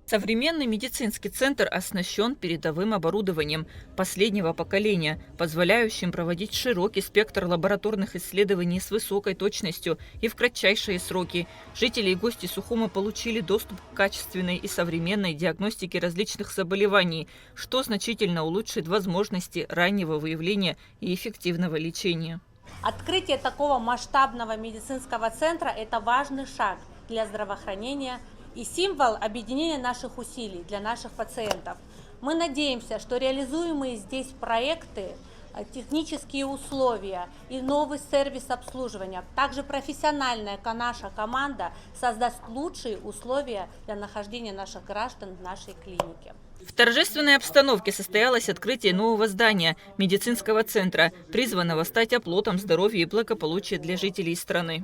Современный медицинский центр оснащен передовым оборудованием последнего поколения, позволяющим проводить широкий спектр лабораторных исследований с высокой точностью и в кратчайшие сроки. Жители и гости Сухума получили доступ к качественной и современной диагностике различных заболеваний, что значительно улучшит возможности раннего выявления и эффективного лечения. Открытие такого масштабного медицинского центра – это важный шаг для здравоохранения и символ объединения наших усилий для наших пациентов. Мы надеемся, что реализуемые здесь проекты, технические условия и новый сервис обслуживания, также профессиональная наша команда создаст лучшие условия для нахождения наших граждан в нашей клинике. В торжественной обстановке состоялось открытие нового здания медицинского центра, призванного стать оплотом здоровья и благополучия для жителей страны.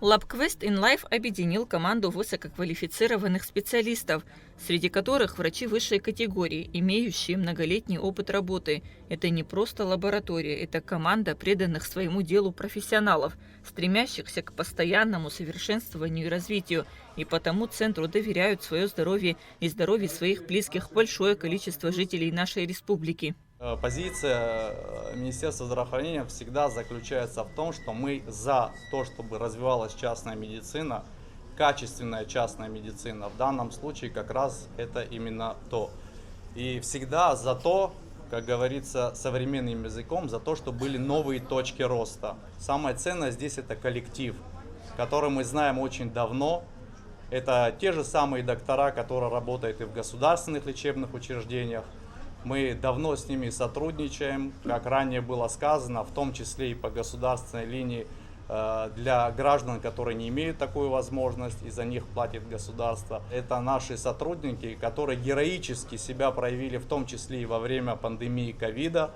LabQuest in Life объединил команду высококвалифицированных специалистов, среди которых врачи высшей категории, имеющие многолетний опыт работы. Это не просто лаборатория, это команда преданных своему делу профессионалов, стремящихся к постоянному совершенствованию и развитию, и потому центру доверяют свое здоровье и здоровье своих близких большое количество жителей нашей республики. Позиция Министерства здравоохранения всегда заключается в том, что мы за то, чтобы развивалась частная медицина, качественная частная медицина. В данном случае как раз это именно то. И всегда за то, как говорится современным языком, за то, чтобы были новые точки роста. Самое ценное здесь это коллектив, который мы знаем очень давно. Это те же самые доктора, которые работают и в государственных лечебных учреждениях. Мы давно с ними сотрудничаем, как ранее было сказано, в том числе и по государственной линии для граждан, которые не имеют такую возможность, и за них платит государство. Это наши сотрудники, которые героически себя проявили, в том числе и во время пандемии ковида,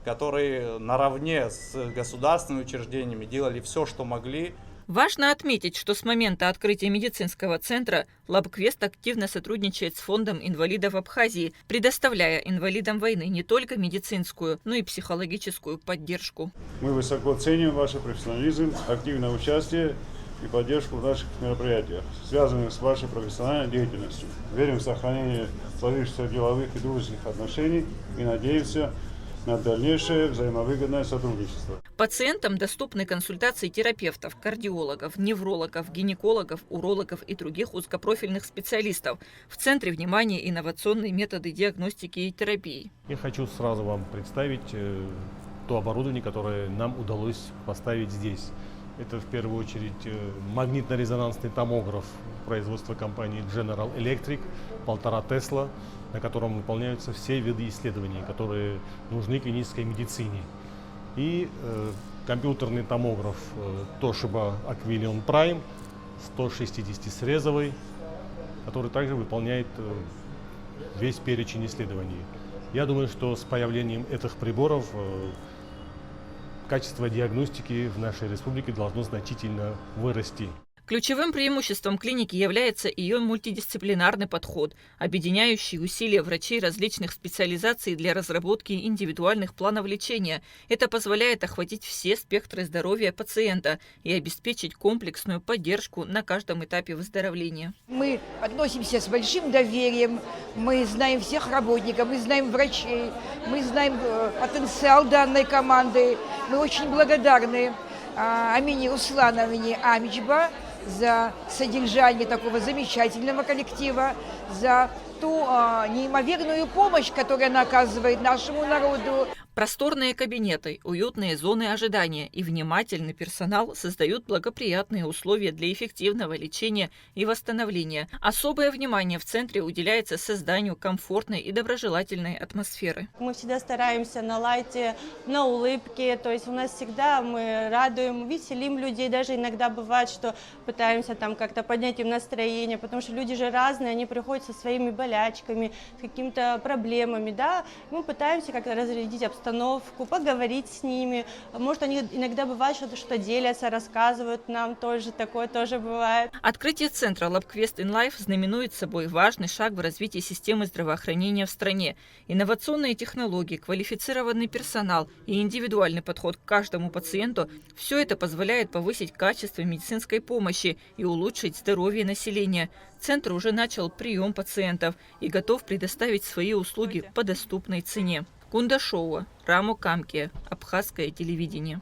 которые наравне с государственными учреждениями делали все, что могли. Важно отметить, что с момента открытия медицинского центра LabQuest активно сотрудничает с Фондом инвалидов Абхазии, предоставляя инвалидам войны не только медицинскую, но и психологическую поддержку. Мы высоко ценим ваш профессионализм, активное участие и поддержку в наших мероприятиях, связанных с вашей профессиональной деятельностью. Верим в сохранение сложившихся деловых и дружеских отношений и надеемся на дальнейшее взаимовыгодное сотрудничество. Пациентам доступны консультации терапевтов, кардиологов, неврологов, гинекологов, урологов и других узкопрофильных специалистов. В центре внимания инновационные методы диагностики и терапии. Я хочу сразу вам представить то оборудование, которое нам удалось поставить здесь. Это в первую очередь магнитно-резонансный томограф производства компании General Electric, 1,5 Тесла, на котором выполняются все виды исследований, которые нужны клинической медицине. И компьютерный томограф Toshiba Aquilion Prime 160-срезовый, который также выполняет весь перечень исследований. Я думаю, что с появлением этих приборов качество диагностики в нашей республике должно значительно вырасти. Ключевым преимуществом клиники является ее мультидисциплинарный подход, объединяющий усилия врачей различных специализаций для разработки индивидуальных планов лечения. Это позволяет охватить все спектры здоровья пациента и обеспечить комплексную поддержку на каждом этапе выздоровления. Мы относимся с большим доверием, мы знаем всех работников, мы знаем врачей, мы знаем потенциал данной команды. Мы очень благодарны Амине Руслановне Амичба за содержание такого замечательного коллектива, за ту неимоверную помощь, которую она оказывает нашему народу. Просторные кабинеты, уютные зоны ожидания и внимательный персонал создают благоприятные условия для эффективного лечения и восстановления. Особое внимание в центре уделяется созданию комфортной и доброжелательной атмосферы. Мы всегда стараемся на лайте, на улыбке, то есть у нас всегда мы радуем, веселим людей, даже иногда бывает, что пытаемся там как-то поднять им настроение, потому что люди же разные, они приходят со своими болячками, с какими-то проблемами, да, мы пытаемся как-то разрядить обстановку. обстановку, поговорить с ними. Может, они иногда бывает что-то делятся, рассказывают нам тоже, такое тоже бывает. Открытие центра LabQuest in Life знаменует собой важный шаг в развитии системы здравоохранения в стране. Инновационные технологии, квалифицированный персонал и индивидуальный подход к каждому пациенту – все это позволяет повысить качество медицинской помощи и улучшить здоровье населения. Центр уже начал прием пациентов и готов предоставить свои услуги по доступной цене. Кунда Шоуа, Рамо Камкия, Абхазское телевидение.